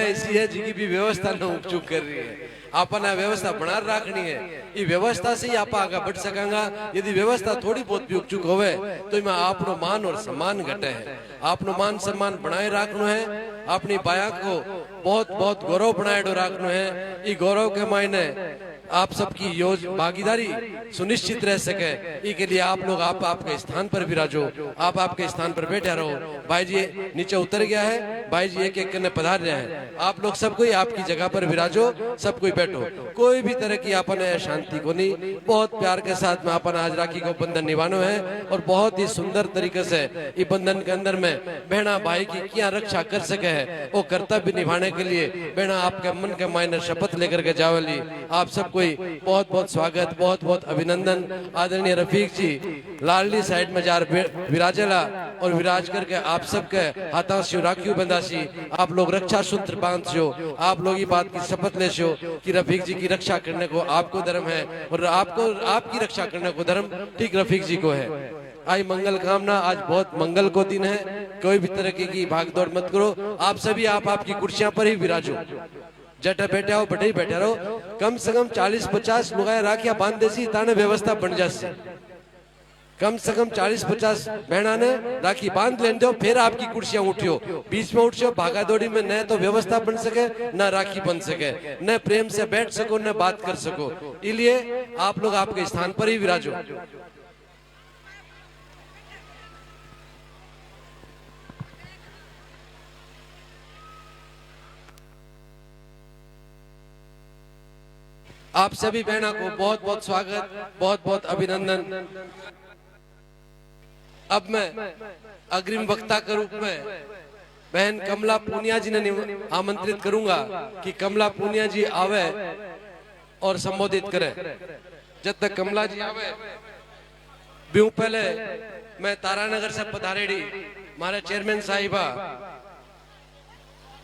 ऐसी है जिनकी भी व्यवस्था न उपचुक कर रही है। आपन आ व्यवस्था बना रखनी है। ये व्यवस्था से ही आप आगे बढ़ सकेंगा। यदि व्यवस्था थोड़ी बहुत भी उपचुक होवे तो इमें आपनो मान और सम्मान घटे है। आपनो मान सम्मान बनाए रखनो है। अपनी बाया को बहुत बहुत गौरव बनाए रखनो है। ये गौरव के मायने आप सबकी भागीदारी सुनिश्चित रह सके, इसके लिए आप लोग आपके स्थान पर विराजो, आप आपके स्थान पर बैठे रहो। भाई जी नीचे उतर गया है, भाई जी एक एक करने पधार रहे हैं। आप लोग सब कोई आपकी जगह पर विराजो, सब कोई बैठो। कोई भी तरह की अपन शांति को नहीं, बहुत प्यार के साथ में अपन आज राखी को बंधन निभानो है और बहुत ही सुंदर तरीके से इस बंधन के अंदर में बहना भाई की क्या रक्षा कर सके है, वो कर्तव्य निभाने के लिए बहना आपके मन के मायने शपथ लेकर के जावली। आप सब बहुत बहुत स्वागत, बहुत बहुत अभिनंदन। आदरणीय रफीक जी लालली साइड में जार विराजेला और विराज करके आप सबके हाथा से राखी बंधासी। आप लोग रक्षा सूत्र बांधो, आप लोग ये बात की शपथ ले कि रफीक जी की रक्षा करने को आपको धर्म है और आपको आपकी रक्षा करने को धर्म ठीक रफीक जी को है। आई मंगल कामना, आज बहुत मंगल को दिन है। कोई भी तरह की भागदौड़ मत करो। आप सभी आप आपकी कुर्सियां पर ही विराजो, जटा बैठे हो बटे ही बैठे रहो। कम से कम 40-50 लुगाया राखिया बांध देसी ताने व्यवस्था बन जासी। कम से कम 40-50 बहना ने राखी बांध लेने दो, फिर आपकी कुर्सियां उठियो। बीच में उठियो भागा दौड़ी में, न तो व्यवस्था बन सके न राखी बन सके, न प्रेम से बैठ सको न बात कर सको। इसलिए आप लोग आपके स्थान पर ही विराजो। आप सभी बहना को बहुत बहुत स्वागत, बहुत बहुत अभिनंदन। अब मैं अग्रिम वक्ता के रूप में बहन कमला पूनिया जी ने आमंत्रित करूंगा कि कमला पूनिया जी आवे और संबोधित करे। जब तक कमला जी आवे ब्यू पहले मैं तारानगर से पधारेड़ी हमारे चेयरमैन साहिबा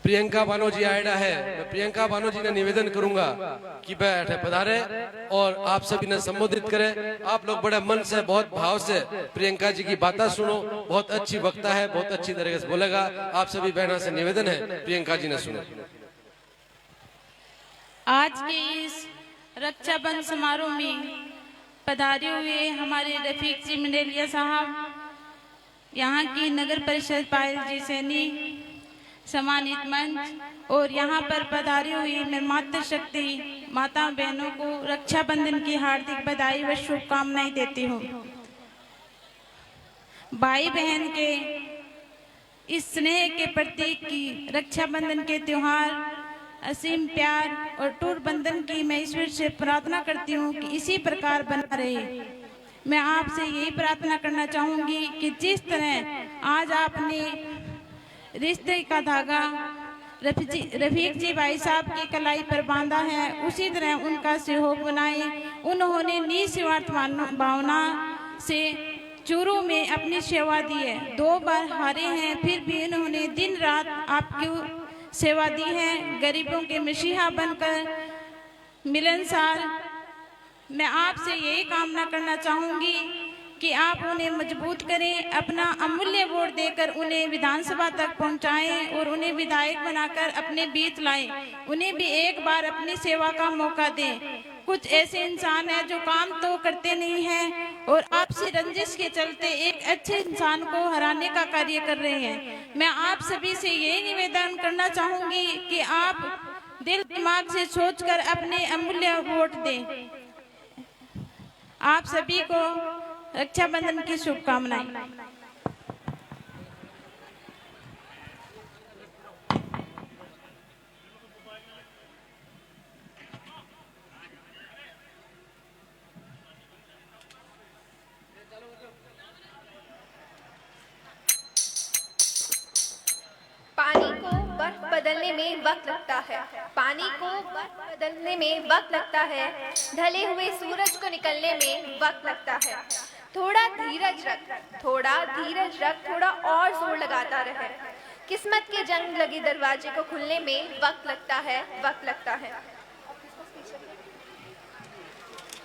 प्रियंका बानो जी आयडा है। मैं प्रियंका बानो जी ने निवेदन करूंगा कि बैठे पधारे और आप सभी ने संबोधित करें। आप लोग बड़े मन से बहुत भाव से प्रियंका जी की बातें सुनो। बहुत अच्छी वक्ता है, बहुत अच्छी तरीके से बोलेगा। आप सभी बहनों से निवेदन है प्रियंका जी ने सुनो। आज के इस रक्षाबंधन समारोह में पधारे हुए हमारे रफीक जी मंडेलिया साहब, यहाँ की नगर परिषद पायल जी सैनी, सम्मानित मंच और यहाँ पर पधारी हुई मैं मातृशक्ति माता बहनों को रक्षाबंधन की हार्दिक बधाई व शुभकामनाएं देती हूँ। भाई बहन के इस स्नेह के प्रतीक की रक्षाबंधन के त्योहार असीम प्यार और टूट बंधन की मैं ईश्वर से प्रार्थना करती हूँ कि इसी प्रकार बना रहे। मैं आपसे यही प्रार्थना करना चाहूँगी कि जिस तरह आज आपने रिश्ते का धागा रफीक जी भाई साहब की कलाई पर बांधा है, उसी तरह उनका सहयोग बनाए। उन्होंने निस्वार्थ भावना से चूरू में अपनी सेवा दी है। 2 बार हारे हैं, फिर भी उन्होंने दिन रात आपकी सेवा दी है। गरीबों के मसीहा बनकर मिलनसार मैं आपसे यही कामना करना चाहूँगी कि आप उन्हें मजबूत करें, अपना अमूल्य वोट देकर उन्हें विधानसभा तक पहुंचाएं और उन्हें विधायक बनाकर अपने बीच लाएं। उन्हें भी एक बार अपनी सेवा का मौका दें। कुछ ऐसे इंसान हैं जो काम तो करते नहीं हैं और आपसी रंजिश के चलते एक अच्छे इंसान को हराने का कार्य कर रहे हैं। मैं आप सभी से यही निवेदन करना चाहूँगी कि आप दिल दिमाग से सोचकर अपने अमूल्य वोट दें। आप सभी को रक्षाबंधन की शुभकामनाएं। पानी को बर्फ बदलने में वक्त लगता है, पानी को बर्फ बदलने में वक्त लगता है, ढले हुए सूरज को निकलने में वक्त लगता है। थोड़ा धीरज रख, थोड़ा धीरज रख, थोड़ा और जोर लगाता रहे। किस्मत के जंग लगे दरवाजे को खुलने में वक्त लगता है, वक्त लगता है।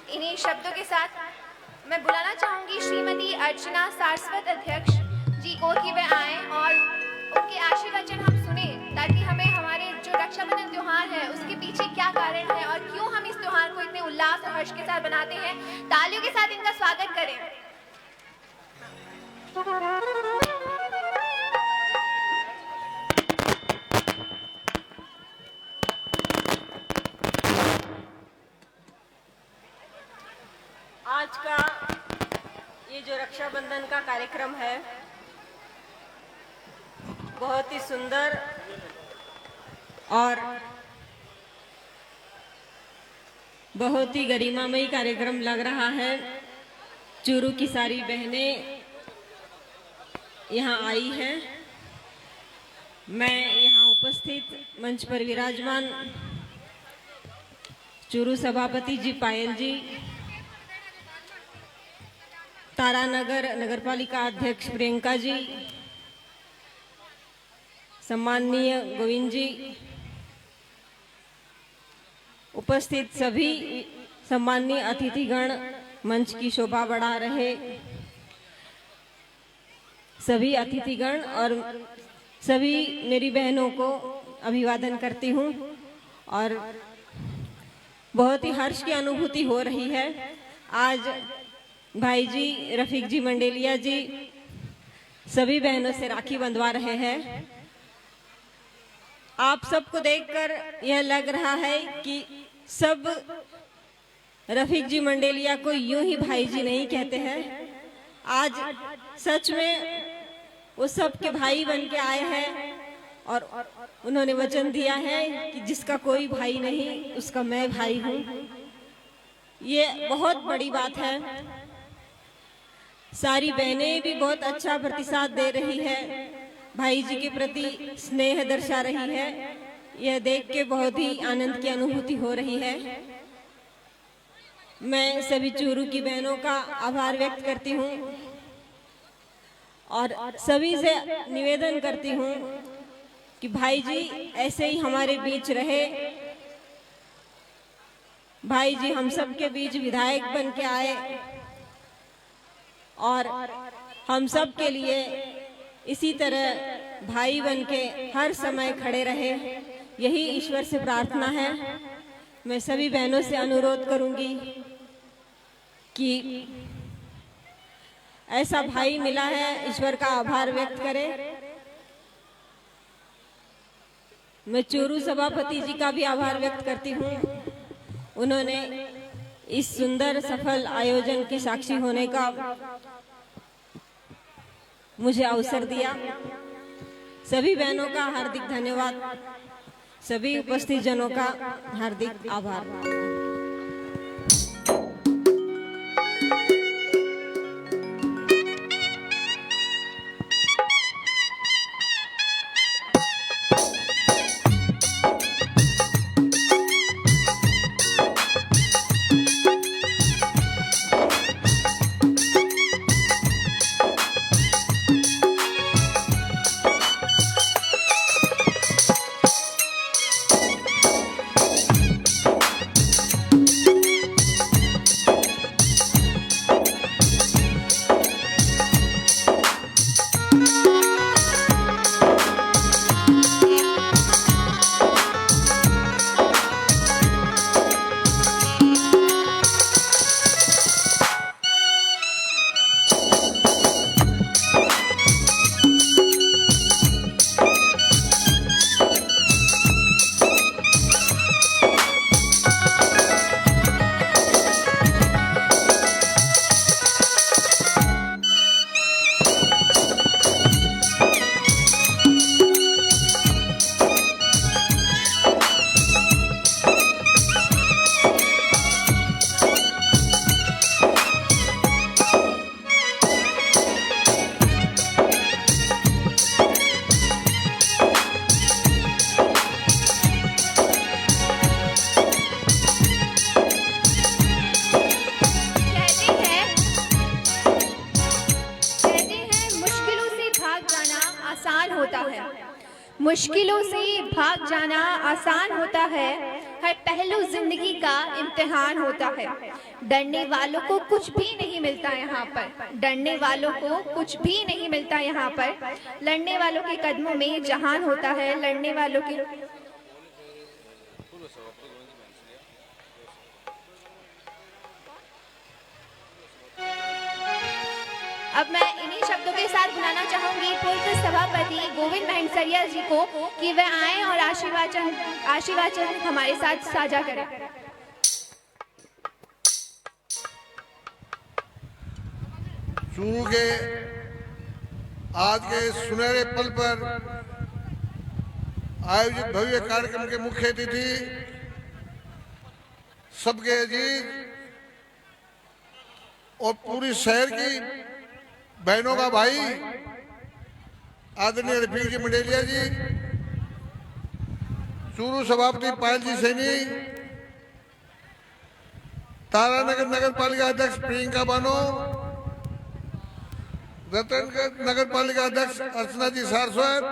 इन्हीं शब्दों के साथ मैं बुलाना चाहूंगी श्रीमती अर्चना सारस्वत अध्यक्ष जी को कि वे आए और उनके आशीर्वचन हम सुने, ताकि हमें हमारे जो रक्षा उल्लास और हर्ष के साथ बनाते हैं। तालियों के साथ इनका स्वागत करें। आज का ये जो रक्षाबंधन का कार्यक्रम है बहुत ही सुंदर और बहुत ही गरिमामयी कार्यक्रम लग रहा है। चूरू की सारी बहनें यहाँ आई हैं। मैं यहाँ उपस्थित मंच पर विराजमान चूरू सभापति जी पायल जी, तारानगर नगरपालिका अध्यक्ष प्रियंका जी, सम्माननीय गोविंद जी, उपस्थित सभी सम्माननीय अतिथिगण, मंच की शोभा बढ़ा रहे सभी अतिथिगण और सभी मेरी बहनों को अभिवादन करती हूँ और बहुत ही हर्ष की अनुभूति हो रही है। आज भाई जी रफीक जी मंडेलिया जी सभी बहनों से राखी बंधवा रहे हैं। आप सबको देखकर यह लग रहा है कि सब रफीक जी मंडेलिया को यूं ही भाई जी नहीं कहते हैं। आज सच में वो सब के भाई बन के आए हैं और उन्होंने वचन दिया है कि जिसका कोई भाई नहीं उसका मैं भाई हूँ। ये बहुत बड़ी बात है। सारी बहनें भी बहुत अच्छा प्रतिसाद दे रही है, भाई जी के प्रति स्नेह दर्शा रही है। यह देख के बहुत ही आनंद की अनुभूति हो रही है। मैं सभी चूरू की बहनों का आभार व्यक्त करती हूँ और सभी से निवेदन करती हूँ कि भाई जी ऐसे ही हमारे बीच रहे। भाई जी हम सब के बीच विधायक बन के आए और हम सब के लिए इसी तरह भाई बन के हर समय खड़े रहे। यही ईश्वर से प्रार्थना है। मैं सभी बहनों से अनुरोध करूंगी कि ऐसा भाई मिला है, ईश्वर का आभार व्यक्त करें। मैं चूरू सभापति जी का भी आभार व्यक्त करती हूँ। उन्होंने इस सुंदर सफल आयोजन के साक्षी होने का मुझे अवसर दिया। सभी बहनों का हार्दिक धन्यवाद, सभी उपस्थित जनों का हार्दिक आभार। मुश्किलों से भाग जाना आसान होता है, हर पहलू जिंदगी का इम्तिहान होता है। डरने वालों को कुछ भी नहीं मिलता यहाँ पर, डरने वालों को कुछ भी नहीं मिलता यहाँ पर। लड़ने वालों के कदमों में जहान होता है, लड़ने वालों के अब मैं इन्हीं शब्दों के साथ बुलाना चाहूंगी पूर्व सभापति गोविंद महंसरिया जी को कि वे आए और आशीर्वाचन हमारे साथ साझा करें। चूरू के आज के सुनहरे पल पर आयोजित भव्य कार्यक्रम के मुख्य अतिथि, सबके अजीज और पूरी शहर की बहनों का भाई आदरणीय रफीक जी मंडेलिया जी, चूरू सभापति पायल जी सैनी, तारानगर नगर पालिका अध्यक्ष प्रियंका बानो, रतनगढ़ नगर पालिका अध्यक्ष अर्चना जी सारस्वत,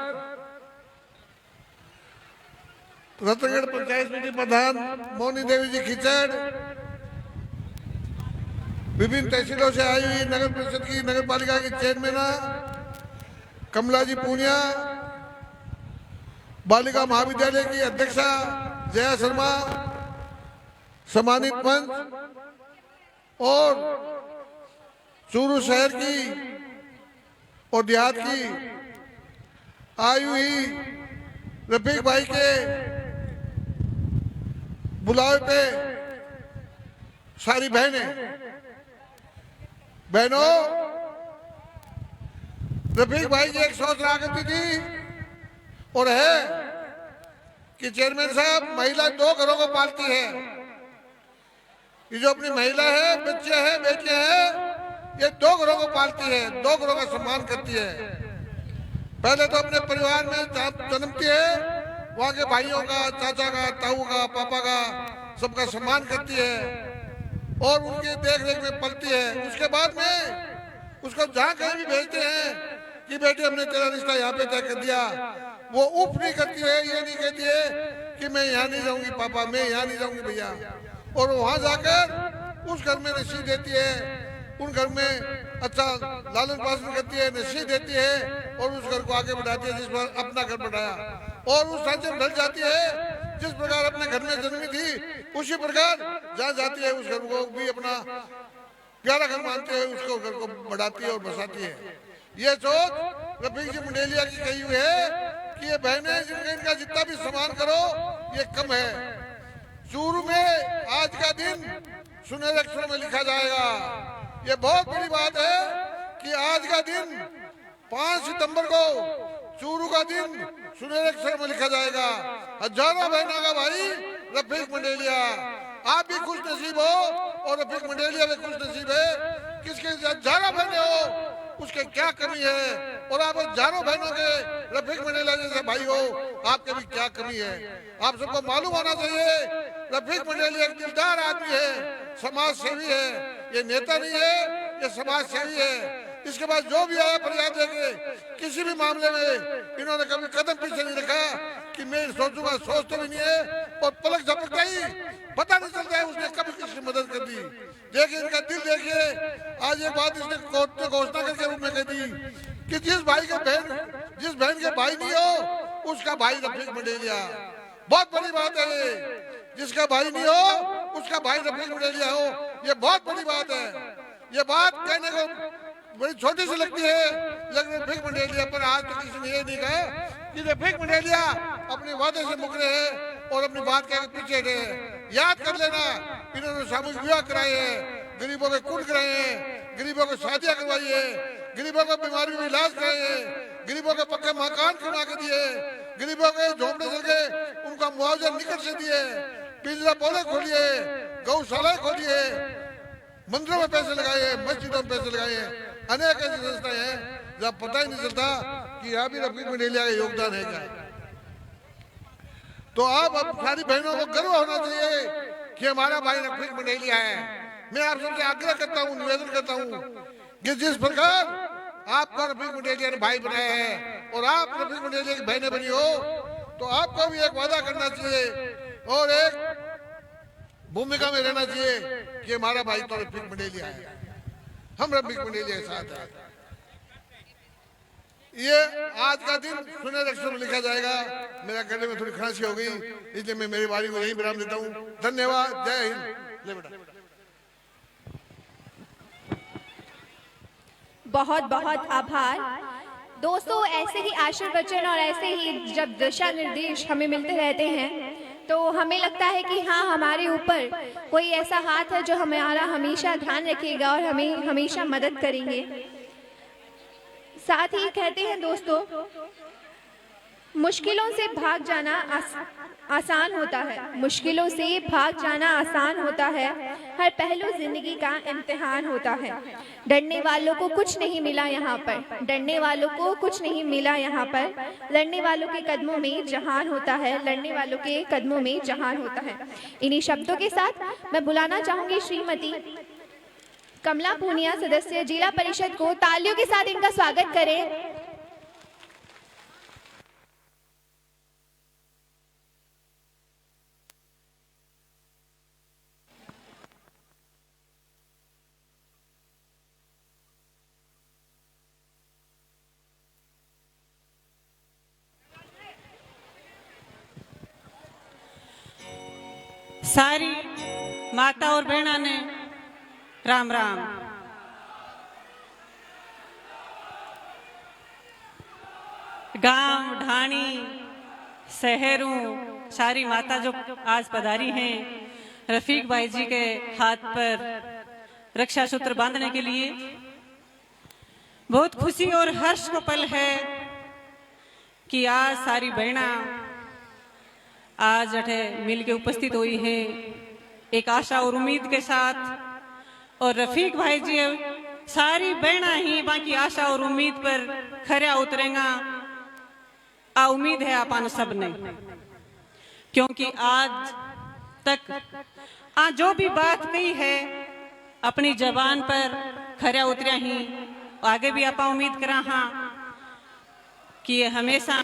रतनगढ़ पंचायत समिति प्रधान मोनी देवी जी खिचड़, विभिन्न तहसीलों से आई हुई नगर परिषद की नगर पालिका की चेयरमैन कमला जी पूनिया, बालिका महाविद्यालय की अध्यक्षा जया शर्मा, सम्मानित पंच और चूरू शहर की और देहात की आई हुई रफीक भाई के बुलावे पे सारी बहनों, रफीक भाई की एक सोच रहा करती थी और है कि चेयरमैन साहब, महिला 2 घरों को पालती है। ये जो अपनी महिला है, बच्चे हैं, बेटे हैं, ये 2 घरों को पालती है, 2 घरों का सम्मान करती है। पहले तो अपने परिवार में जन्मती है, वहां के भाइयों का, चाचा का, ताऊ का, पापा का, सबका सम्मान करती है और उनके देख रेख में पलती है। उसके बाद में उसको जहाँ कहीं भी भेजते हैं कि बेटे हमने तेरा रिश्ता यहाँ पे तय कर दिया, वो उफ नहीं करती है, ये नहीं कहती है कि मैं यहाँ नहीं जाऊंगी पापा, मैं यहाँ नहीं जाऊंगी भैया, और वहां जाकर उस घर में नसीहत देती है, उन घर में अच्छा लालन पालन करती है, नसीहत देती है और उस घर को आगे बढ़ाती है जिस पर अपना घर बढ़ाया, और उस ढांचे में ढल जाती है जिस प्रकार अपने घर में जन्मी थी, उसी प्रकार जहाँ जाती है उस घर को भी अपना प्यारा घर मानते हैं, उसको घर को बढ़ाती है और बसाती है। ये सोच रफीक जी मंडेलिया की कही हुई है कि ये बहनें जिनका इनका जितना भी सम्मान करो ये कम है। चूरू में आज का दिन सुनहरे अक्षरों में लिखा जाएगा। ये बहुत बड़ी बात है कि आज का दिन 5 सितंबर को चूरू का दिन सुनहरे अक्षरों में लिखा जाएगा। हजारों बहनों का भाई रफीक मंडेलिया, आप भी खुश नसीब हो और रफीक मंडेलिया भी खुश नसीब है। किसके हजारों बहने हो उसके क्या कमी है, और आप हजारों बहनों के रफीक मंडेलिया जैसे भाई हो, आपके भी क्या कमी है। आप सबको मालूम होना चाहिए रफीक मंडेलिया एक दिलदार आदमी है, समाज सेवी है, ये नेता नहीं है, ये समाज सेवी है। इसके बाद जो भी आया फरियाद लेके किसी भी मामले में इन्होंने कभी कदम पीछे नहीं रखा कि मैं सोचूंगा, सोचते भी नहीं है और पलक झपकता ही पता नहीं चलता है उसने कभी किसी की मदद कर दी। देखिए इनका दिल, देखिए आज एक बात इसने कोर्ट में घोषणा करके रूप में कह दी कि जिस बहन के भाई नहीं हो उसका भाई रफीक मंडेलिया। बहुत बड़ी बात है ये, जिसका भाई नहीं हो उसका भाई रफीक मंडेलिया हो, ये बहुत बड़ी बात है। ये बात कहने को बड़ी छोटी सी लगती है, लेकिन रफीक मंडेलिया पर आज तक किसी ने ये नहीं कहा कि रफीक मंडेलिया अपने वादे से मुकरे हैं और अपनी बात के पीछे रहे। याद कर लेना, इन्होंने सामूहिक विवाह कराए हैं, गरीबों के कुंड कराए हैं, गरीबों को शादियां करवाई है, गरीबों को बीमारी में इलाज कराए हैं, गरीबों के पक्के मकान बना के दिए, गरीबों के झोंपड़े चल के उनका मुआवजा निकट से दिए, पिंजरा पौधे खोलिए, गौशाला खोलिए, मंदिरों में पैसे लगाए, मस्जिदों में पैसे लगाए। अनेक ऐसी संस्थाएं हैं जहाँ पता ही नहीं चलता कि यहाँ भी रफीक मंडेलिया का योगदान है क्या। तो आप अब सारी बहनों को गर्व होना चाहिए कि हमारा भाई रफीक मंडेलिया है। मैं आप सबसे आग्रह करता हूँ, निवेदन करता हूँ कि जिस प्रकार आपको रफीक मंडेलिया ने भाई बनाया है और आप रफीक मंडेलिया की बहनें बनी हो, तो आपको भी एक वादा करना चाहिए और एक भूमिका में रहना चाहिए कि हमारा भाई तो रफीक मंडेलिया है, हम रफीक मंडेलिया के साथ हैं। ये आज का दिन सुनहरे अक्षरों में लिखा जाएगा। मेरा गले में थोड़ी खांसी हो गई, इसलिए मैं मेरी बारी को यही विराम देता हूँ। धन्यवाद, जय हिंद। ले बेटा। बहुत बहुत आभार। दोस्तों, ऐसे ही आशीर्वचन और ऐसे ही जब दिशा निर्देश हमें मिलते रहते हैं तो हमें लगता है कि हाँ, हमारे ऊपर कोई ऐसा हाथ है जो हमारा हमेशा ध्यान रखेगा और हमें हमेशा मदद करेंगे। साथ ही कहते हैं दोस्तों, मुश्किलों से भाग जाना आसान होता है, मुश्किलों से भाग जाना आसान होता है, हर पहलू जिंदगी का इम्तिहान होता है। डरने वालों को कुछ नहीं मिला यहाँ पर, डरने वालों को कुछ नहीं मिला यहाँ पर, लड़ने वालों के कदमों में जहान होता है, लड़ने वालों के कदमों में जहान होता है। इन्हीं शब्दों के साथ मैं बुलाना चाहूंगी श्रीमती कमला पूनिया, सदस्य जिला परिषद को। तालियों के साथ इनका स्वागत करें। सारी माता और बहना ने राम राम। गांव ढाणी शहरों सारी माता जो आज पधारी हैं रफीक भाई जी के हाथ पर रक्षा सूत्र बांधने के लिए, बहुत खुशी और हर्ष का पल है कि आज सारी बहना आज अठे मिल के उपस्थित हुई है एक आशा और उम्मीद के साथ। और रफीक भाई जी सारी बहना ही बाकी आशा और उम्मीद पर खरा उतरेगा, आ उम्मीद है अपन सब ने, क्योंकि आज तक आज जो भी बात कही है अपनी जबान पर खरा उतरिया ही, आगे भी आपा उम्मीद करा हाँ कि ये हमेशा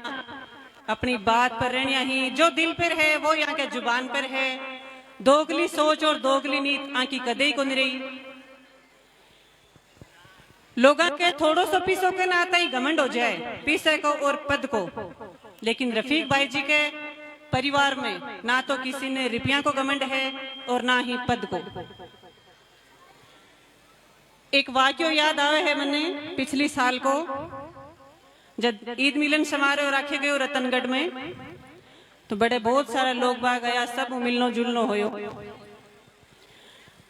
अपनी बात पर रहनिया ही, जो दिल पर है वो यहाँ के जुबान पर है। दोगली सोच और दोगली नीत आंकी कदे को नहीं रही। लोगों के थोड़ो सो पीसों के ना आता ही घमंड हो जाए पीसे को और पद को, लेकिन रफीक भाई जी के परिवार में ना तो किसी ने रुपया को घमंड है और ना ही पद को। एक वाक्य याद आवे है मने पिछली साल को जब ईद मिलन समारोह रखे गए रतनगढ़ में, तो बड़े बहुत सारा लोग बाग आया, सब मिलनो जुलनो होयो।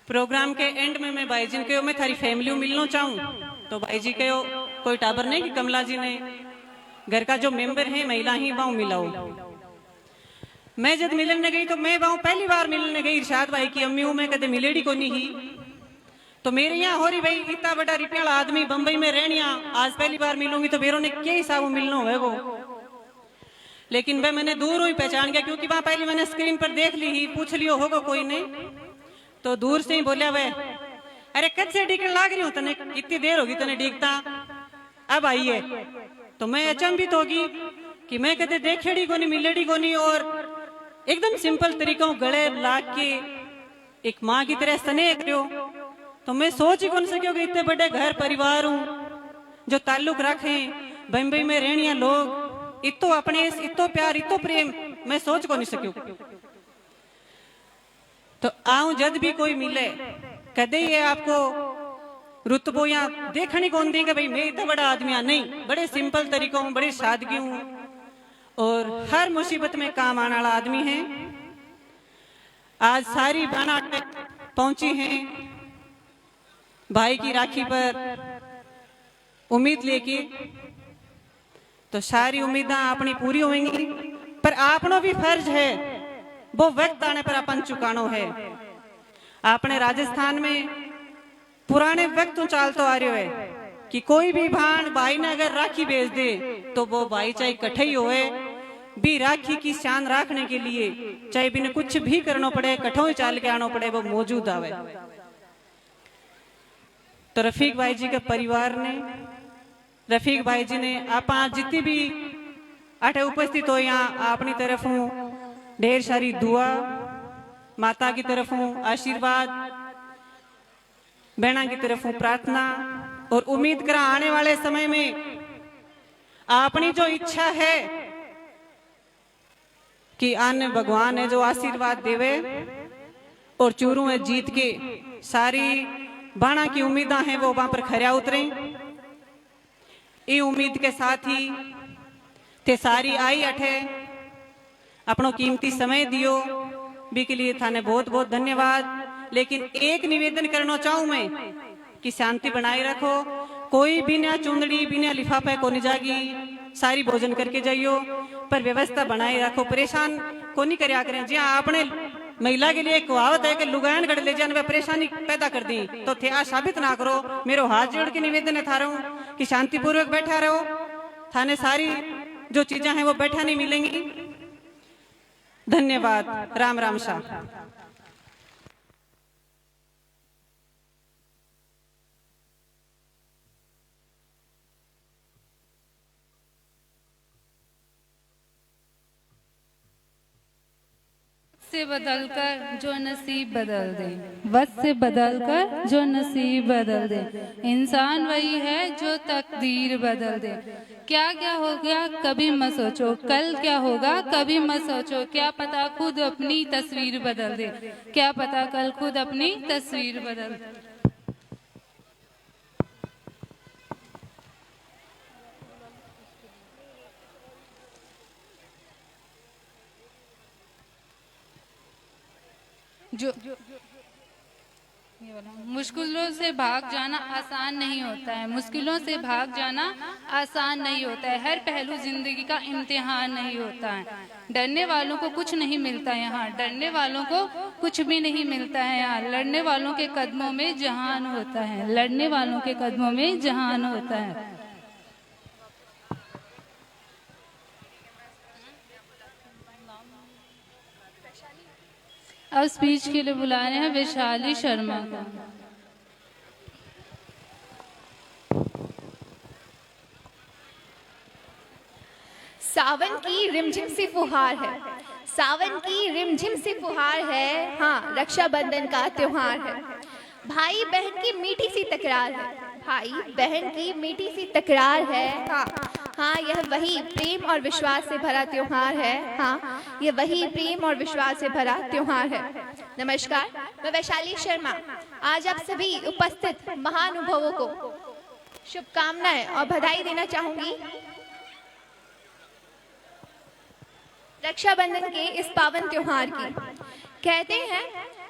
प्रोग्राम के एंड में मैं भाई जी ने कहो मैं थारी फैमिली मिलना चाहूं, तो भाई जी कहो कोई टाबर नहीं कि कमला जी ने घर का जो मेंबर है महिला ही बाऊ मिलाओ। मैं जब मिलने गई तो मैं बाऊ पहली बार मिलने गई इरशाद भाई की अम्मी हूं, मैं कदे मिलेड़ी को नहीं ही। तो मेरे यहाँ हो रही भाई इतना बड़ा रिपियाला आदमी बंबई में रहनिया, आज पहली बार मिलूंगी तो मेरों ने क्या हिसाब मिलना है वो। लेकिन भाई मैंने दूर ही पहचान गया, क्योंकि वहां पहले मैंने स्क्रीन पर देख ली ही, पूछ लियो होगा कोई नहीं, तो दूर से ही बोलिया वह अरे कद से डिकन लाग रही हूँ तने, इतनी देर होगी तने डिगता, अब आई है। तो मैं अचंभित होगी कि मैं कदे देखेड़ी को नहीं मिलेड़ी को नहीं, और एकदम सिंपल तरीकों गले लाग के एक माँ की तरह स्नेह करो। तो मैं सोच ही कौन सको कि इतने बड़े घर परिवार हूँ जो ताल्लुक रखे बम्बई में रहनिया लोग, इतो अपने इतो प्यार इतो प्रेम मैं सोच को नहीं सक्यो। तो आऊं जद भी कोई मिले कदे ये आपको रुतबो या देखनी कौन देंगे भाई मैं इतना बड़ा आदमी नहीं, बड़े सिंपल तरीकों हूँ, बड़ी सादगी हूँ और हर मुसीबत में काम आने वाला आदमी है। आज सारी बहना पहुंची हैं भाई की राखी पर उम्मीद लेके, तो सारी उम्मीदें अपनी पूरी होंगी, पर आपनो भी फर्ज है वो वक्त आने पर अपन चुकानो है। आपने राजस्थान में पुराने वक्त तो चाल तो आ रहे है कि कोई भी भाण भाई ने अगर राखी भेज दे तो वो भाई चाहे कठे ही होए भी राखी की शान रखने के लिए, चाहे बिना कुछ भी करना पड़े कठों ही चाल के आना पड़े, वो मौजूद आवे। तो रफीक भाई जी के परिवार ने, रफीक भाई जी ने आप जितनी भी अठे उपस्थित हो यहाँ अपनी तरफ हूँ ढेर सारी दुआ, माता की तरफ हूँ आशीर्वाद, बहना की तरफ हूँ प्रार्थना, और उम्मीद करा आने वाले समय में अपनी जो इच्छा है कि आने भगवान है जो आशीर्वाद देवे और चूरू में जीत के सारी बाणा की उम्मीदा हैं वो वहां पर खरिया उतरे। ये उम्मीद के साथ ही ते सारी आई अठे अपनो कीमती समय दियो बी के लिए थाने बहुत बहुत धन्यवाद। लेकिन एक निवेदन करना चाहूं मैं कि शांति बनाए रखो, कोई बिना चुंदड़ी बिना लिफाफे को नहीं जागी, सारी भोजन करके जाइयो, पर व्यवस्था बनाए रखो, परेशान को नहीं करया करें। जी आपने महिला के लिए कहावत है कि लुगान गढ़ ले जाने में परेशानी पैदा कर दी, तो थे आज साबित ना करो। मेरो हाथ जोड़ के निवेदन है थारा कि शांतिपूर्वक बैठा रहो, थाने सारी जो चीजें हैं वो बैठा नहीं मिलेंगी। धन्यवाद। राम राम शाह। से बदलकर जो नसीब बदल दे, वक्त से बदलकर जो नसीब बदल दे, इंसान वही है जो तकदीर बदल दे। क्या क्या हो गया कभी मत सोचो, कल क्या होगा कभी मत सोचो, क्या पता खुद अपनी तस्वीर बदल दे, क्या पता कल खुद अपनी तस्वीर बदल दे। जो मुश्किलों से भाग जाना आसान नहीं होता है, मुश्किलों से भाग जाना आसान नहीं होता है, हर पहलू जिंदगी का इम्तिहान नहीं होता है। डरने वालों को कुछ नहीं मिलता यहाँ, डरने वालों को कुछ भी नहीं मिलता है यहाँ, लड़ने वालों के कदमों में जहान होता है, लड़ने वालों के कदमों में जहान होता है। अब स्पीच के लिए बुला रहे हैं वैशाली शर्मा को। सावन की रिमझिम सी फुहार है, सावन की रिमझिम सी फुहार है, हाँ रक्षाबंधन का त्योहार है। भाई बहन की मीठी सी तकरार है, भाई बहन की मीठी सी तकरार है, हाँ हाँ यह वही प्रेम और विश्वास से भरा त्योहार है, हाँ यह वही प्रेम और विश्वास से भरा त्योहार है। नमस्कार, मैं वैशाली शर्मा आज आप सभी उपस्थित महानुभावों को शुभकामनाएं और बधाई देना चाहूंगी रक्षाबंधन के इस पावन त्योहार की। कहते हैं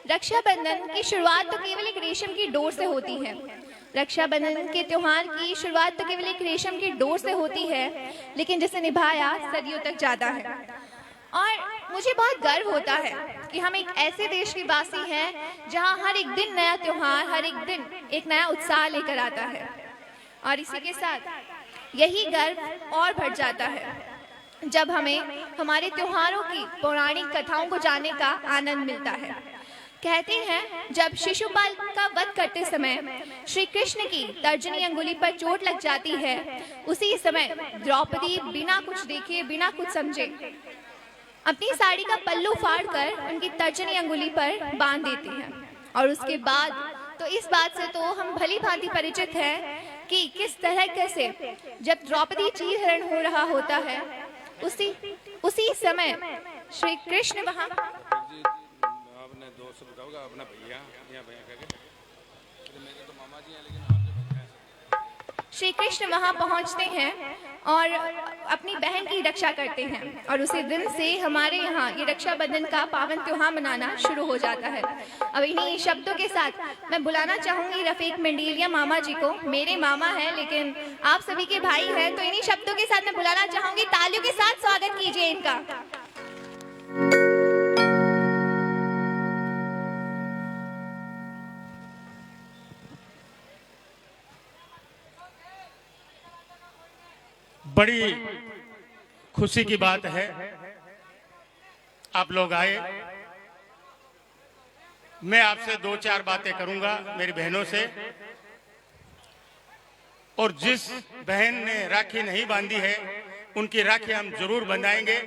रक्षाबंधन की शुरुआत तो केवल एक रेशम की डोर से होती है, रक्षाबंधन के त्योहार की शुरुआत तो केवल एक रेशम की डोर से होती है, लेकिन जिसे निभाया सदियों तक जाता है। और मुझे बहुत गर्व होता है कि हम एक ऐसे देश के वासी हैं जहां हर एक दिन नया त्योहार, हर एक दिन एक नया उत्साह लेकर आता है। और इसी के साथ यही गर्व और बढ़ जाता है जब हमें हमारे त्योहारों की पौराणिक कथाओं को जानने का आनंद मिलता है। कहते हैं जब शिशुपाल का वध करते समय श्री कृष्ण की तर्जनी अंगुली पर चोट लग जाती है, उसी समय द्रौपदी बिना कुछ देखे बिना कुछ समझे अपनी साड़ी का पल्लू फाड़कर उनकी तर्जनी अंगुली पर बांध देती हैं। और उसके बाद तो इस बात से तो हम भली भांति परिचित हैं कि किस तरह से जब द्रौपदी चीरहरण हो रहा होता है, उसी समय श्री कृष्ण वहां आपने दोस्त बताओगे अपना भैया या भैया कह मेरे तो मामा जी हैं, लेकिन श्री कृष्ण वहां पहुंचते हैं और अपनी बहन की रक्षा करते हैं। और उसी दिन से हमारे यहाँ ये रक्षाबंधन का पावन त्योहार मनाना शुरू हो जाता है। अब इन्हीं शब्दों के साथ मैं बुलाना चाहूंगी रफीक मंडेलिया मामा जी को। मेरे मामा हैं लेकिन आप सभी के भाई हैं, तो इन्हीं शब्दों के साथ मैं बुलाना चाहूंगी, तालियों के साथ स्वागत कीजिए इनका। बड़ी खुशी की बात है आप लोग आए। मैं आपसे दो चार बातें करूंगा मेरी बहनों से। और जिस बहन ने राखी नहीं बांधी है उनकी राखी हम जरूर बंधाएंगे,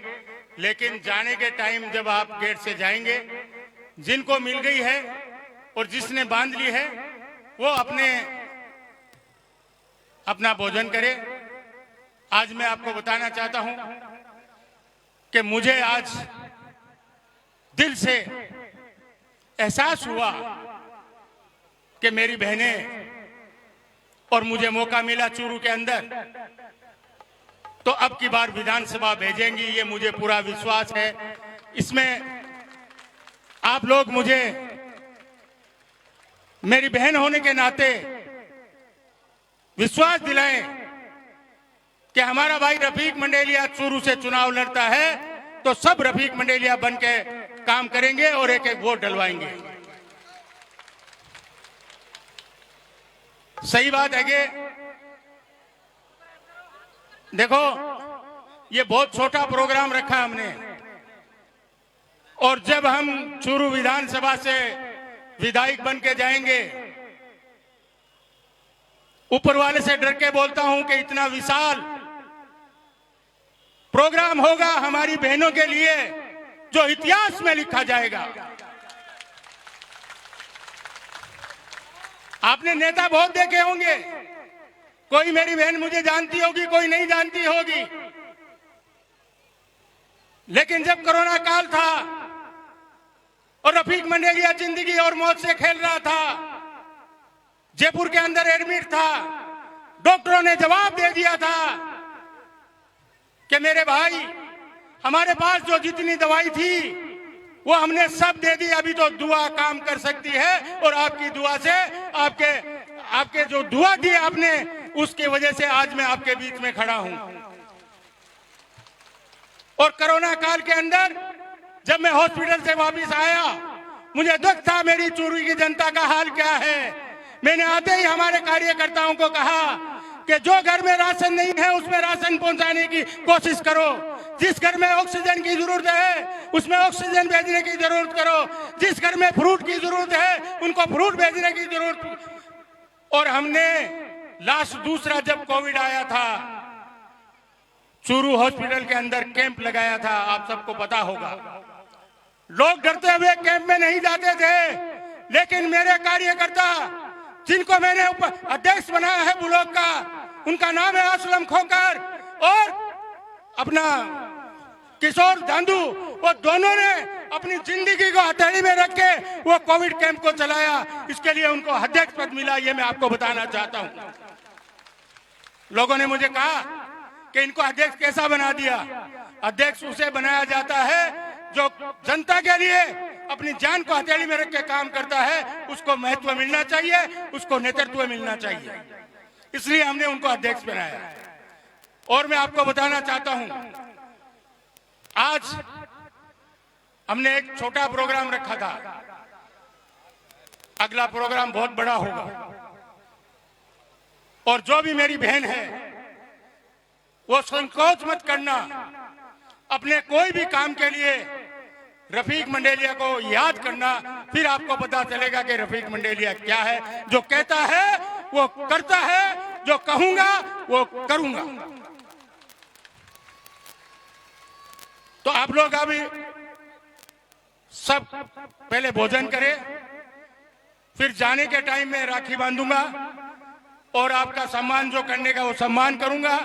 लेकिन जाने के टाइम जब आप गेट से जाएंगे, जिनको मिल गई है और जिसने बांध ली है वो अपना भोजन करे। आज मैं आपको बताना चाहता हूं कि मुझे आज दिल से एहसास हुआ कि मेरी बहनें और मुझे मौका मिला चूरू के अंदर, तो अब की बार विधानसभा भेजेंगी, ये मुझे पूरा विश्वास है। इसमें आप लोग मुझे मेरी बहन होने के नाते विश्वास दिलाएं कि हमारा भाई रफीक मंडेलिया चूरू से चुनाव लड़ता है तो सब रफीक मंडेलिया बन के काम करेंगे और एक एक वोट डलवाएंगे। सही बात है कि देखो, ये बहुत छोटा प्रोग्राम रखा हमने, और जब हम चूरू विधानसभा से विधायक बन के जाएंगे, ऊपर वाले से डर के बोलता हूं कि इतना विशाल प्रोग्राम होगा हमारी बहनों के लिए जो इतिहास में लिखा जाएगा। आपने नेता बहुत देखे होंगे, कोई मेरी बहन मुझे जानती होगी, कोई नहीं जानती होगी, लेकिन जब कोरोना काल था और रफीक मंडेलिया जिंदगी और मौत से खेल रहा था, जयपुर के अंदर एडमिट था, डॉक्टरों ने जवाब दे दिया था कि मेरे भाई, हमारे पास जो जितनी दवाई थी वो हमने सब दे दी, अभी तो दुआ काम कर सकती है, और आपकी दुआ से, आपके जो दुआ दी आपने, उसकी वजह से आज मैं आपके बीच में खड़ा हूं। और कोरोना काल के अंदर जब मैं हॉस्पिटल से वापस आया, मुझे दुख था मेरी चूरू की जनता का हाल क्या है। मैंने आते ही हमारे कार्यकर्ताओं को कहा कि जो घर में राशन नहीं है उसमें राशन पहुंचाने की कोशिश करो, जिस घर में ऑक्सीजन की जरूरत है उसमें ऑक्सीजन भेजने की जरूरत करो, जिस घर में फ्रूट की जरूरत है उनको फ्रूट भेजने की जरूरत। और हमने लास्ट दूसरा जब कोविड आया था, चूरू हॉस्पिटल के अंदर कैंप लगाया था, आप सबको पता होगा। लोग डरते हुए कैंप में नहीं जाते थे, लेकिन मेरे कार्यकर्ता जिनको मैंने अध्यक्ष बनाया है ब्लॉक का, उनका नाम है असलम खोकर और अपना किशोर धांधू, वो दोनों ने अपनी जिंदगी को हथेली में रख के वो कोविड कैंप को चलाया। इसके लिए उनको अध्यक्ष पद मिला, ये मैं आपको बताना चाहता हूं। लोगों ने मुझे कहा कि इनको अध्यक्ष कैसा बना दिया। अध्यक्ष उसे बनाया जाता है जो जनता के लिए अपनी जान को हथेली में रख के काम करता है, उसको महत्व मिलना चाहिए, उसको नेतृत्व मिलना चाहिए, इसलिए हमने उनको अध्यक्ष बनाया। और मैं आपको बताना चाहता हूं, आज हमने एक छोटा प्रोग्राम रखा था, अगला प्रोग्राम बहुत बड़ा होगा। और जो भी मेरी बहन है वो संकोच मत करना, अपने कोई भी काम के लिए रफीक मंडेलिया को याद करना, फिर आपको पता चलेगा कि रफीक मंडेलिया क्या है। जो कहता है वो करता है, जो कहूंगा वो करूंगा। तो आप लोग अभी सब पहले भोजन करें, फिर जाने के टाइम में राखी बांधूंगा और आपका सम्मान जो करने का वो सम्मान करूंगा।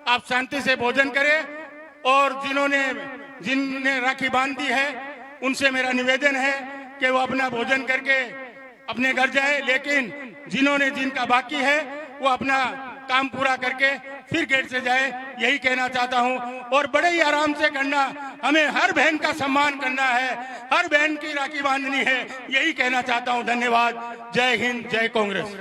आप शांति से भोजन करें, और जिन्होंने राखी बांध दी है उनसे मेरा निवेदन है कि वो अपना भोजन करके अपने घर जाए, लेकिन जिनका बाकी है वो अपना काम पूरा करके फिर गेट से जाए, यही कहना चाहता हूं। और बड़े ही आराम से करना, हमें हर बहन का सम्मान करना है, हर बहन की राखी बांधनी है, यही कहना चाहता हूं। धन्यवाद। जय हिंद, जय कांग्रेस।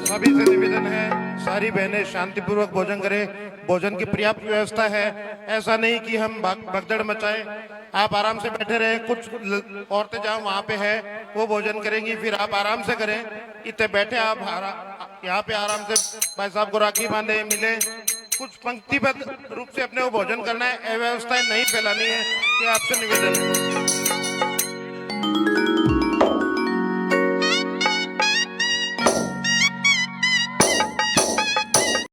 सभी से निवेदन है, सारी बहनें शांतिपूर्वक भोजन करें। भोजन की पर्याप्त व्यवस्था है, ऐसा नहीं कि हम भगदड़ मचाएं। आप आराम से बैठे रहें, कुछ औरतें जहाँ वहाँ पे है वो भोजन करेंगी, फिर आप आराम से करें। इतने बैठे आप यहाँ पे आराम से भाई साहब को राखी बांधे, मिले, कुछ पंक्तिबद्ध रूप से अपने को भोजन करना है, अव्यवस्थाएं नहीं फैलानी है, ये आपसे निवेदन है।